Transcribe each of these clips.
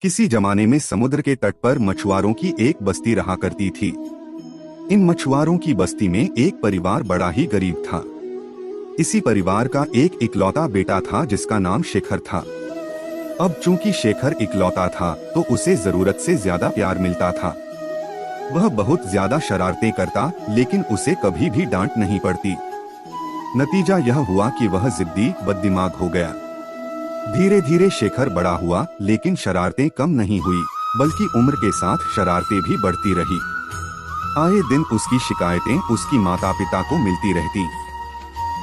किसी जमाने में समुद्र के तट पर मछुआरों की एक बस्ती रहा करती थी। इन मछुआरों की बस्ती में एक परिवार बड़ा ही गरीब था। इसी परिवार का एक इकलौता बेटा था जिसका नाम शेखर था। अब चूंकि शेखर इकलौता था तो उसे जरूरत से ज्यादा प्यार मिलता था। वह बहुत ज्यादा शरारतें करता लेकिन उसे कभी भी डांट नहीं पड़ती। नतीजा यह हुआ कि वह जिद्दी बददिमाग हो गया। धीरे धीरे शेखर बड़ा हुआ लेकिन शरारतें कम नहीं हुई बल्कि उम्र के साथ शरारतें भी बढ़ती रही। आए दिन उसकी शिकायतें उसकी माता पिता को मिलती रहती।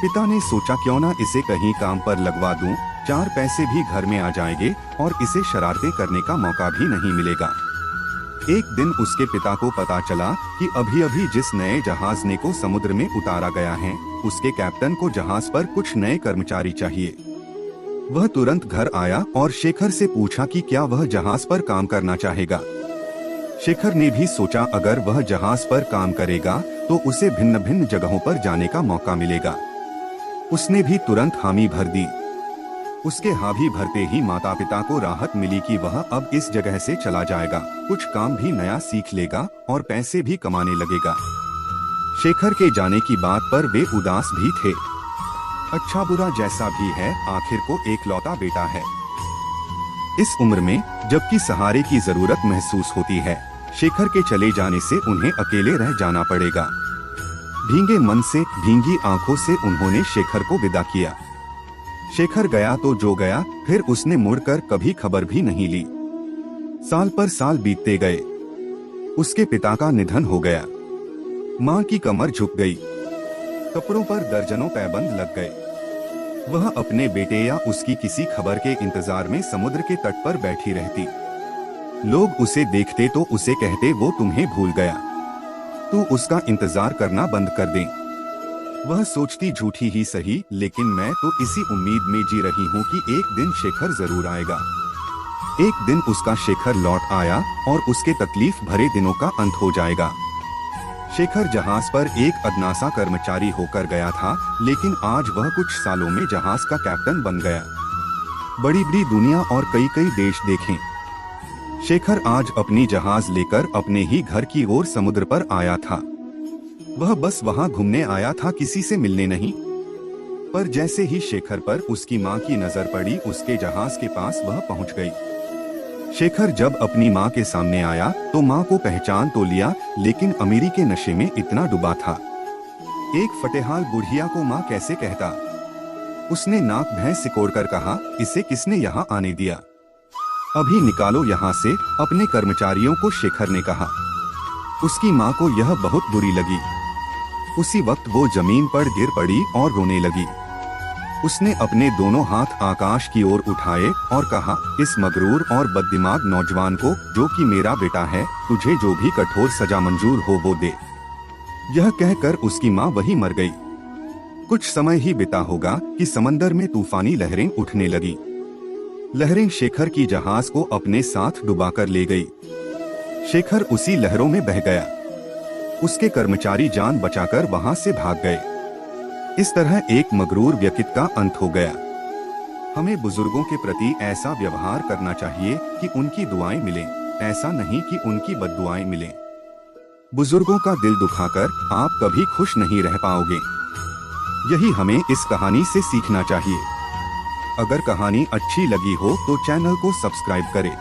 पिता ने सोचा क्यों ना इसे कहीं काम पर लगवा दूं, 4 पैसे भी घर में आ जाएंगे और इसे शरारतें करने का मौका भी नहीं मिलेगा। एक दिन उसके पिता को पता चला कि अभी अभी जिस नए जहाज ने को समुद्र में उतारा गया है उसके कैप्टन को जहाज पर कुछ नए कर्मचारी चाहिए। वह तुरंत घर आया और शेखर से पूछा कि क्या वह जहाज पर काम करना चाहेगा। शेखर ने भी सोचा अगर वह जहाज पर काम करेगा तो उसे भिन्न भिन्न जगहों पर जाने का मौका मिलेगा। उसने भी तुरंत हामी भर दी। उसके हामी भरते ही माता पिता को राहत मिली कि वह अब इस जगह से चला जाएगा, कुछ काम भी नया सीख लेगा और पैसे भी कमाने लगेगा। शेखर के जाने की बात पर वे उदास भी थे। अच्छा बुरा जैसा भी है आखिर को एकलौता बेटा है। इस उम्र में जबकि सहारे की जरूरत महसूस होती है, शेखर के चले जाने से उन्हें अकेले रह जाना पड़ेगा। भींगे मन से भींगी आंखों से उन्होंने शेखर को विदा किया। शेखर गया तो जो गया, फिर उसने मुड़कर कभी खबर भी नहीं ली। साल पर साल बीतते गए। उसके पिता का निधन हो गया। माँ की कमर झुक गई। कपड़ों पर दर्जनों पैबंद लग गए। वह अपने बेटे या उसकी किसी खबर के इंतजार में समुद्र के तट पर बैठी रहती। लोग उसे देखते तो उसे कहते वो तुम्हें भूल गया, तू उसका इंतजार करना बंद कर दे। वह सोचती झूठी ही सही लेकिन मैं तो इसी उम्मीद में जी रही हूँ कि एक दिन शेखर जरूर आएगा। एक दिन उसका शेखर लौट आया और उसके तकलीफ भरे दिनों का अंत हो जाएगा। शेखर जहाज पर एक अदनासा कर्मचारी होकर गया था लेकिन आज वह कुछ सालों में जहाज का कैप्टन बन गया। बड़ी बड़ी दुनिया और कई कई देश देखें। शेखर आज अपनी जहाज लेकर अपने ही घर की ओर समुद्र पर आया था। वह बस वहां घूमने आया था, किसी से मिलने नहीं। पर जैसे ही शेखर पर उसकी माँ की नजर पड़ी उसके जहाज के पास वह पहुंच गई। शेखर जब अपनी माँ के सामने आया तो माँ को पहचान तो लिया लेकिन अमीरी के नशे में इतना डूबा था। एक फटेहाल बुढ़िया को माँ कैसे कहता। उसने नाक भैंस सिकोड़कर कहा, इसे किसने यहाँ आने दिया, अभी निकालो यहाँ से अपने कर्मचारियों को, शेखर ने कहा। उसकी माँ को यह बहुत बुरी लगी। उसी वक्त वो जमीन पर गिर पड़ी और रोने लगी। उसने अपने दोनों हाथ आकाश की ओर उठाए और कहा, इस मगरूर और बददिमाग नौजवान को जो कि मेरा बेटा है, तुझे जो भी कठोर सजा मंजूर हो वो दे। यह कहकर उसकी माँ वहीं मर गई। कुछ समय ही बिता होगा कि समंदर में तूफानी लहरें उठने लगी। लहरें शेखर की जहाज को अपने साथ डुबाकर ले गई। शेखर उसी लहरों में बह गया। उसके कर्मचारी जान बचाकर वहां से भाग गए। इस तरह एक मगरूर व्यक्ति का अंत हो गया। हमें बुजुर्गों के प्रति ऐसा व्यवहार करना चाहिए कि उनकी दुआएं मिलें, ऐसा नहीं कि उनकी बद्दुआएं मिलें। बुजुर्गों का दिल दुखाकर आप कभी खुश नहीं रह पाओगे। यही हमें इस कहानी से सीखना चाहिए। अगर कहानी अच्छी लगी हो तो चैनल को सब्सक्राइब करें।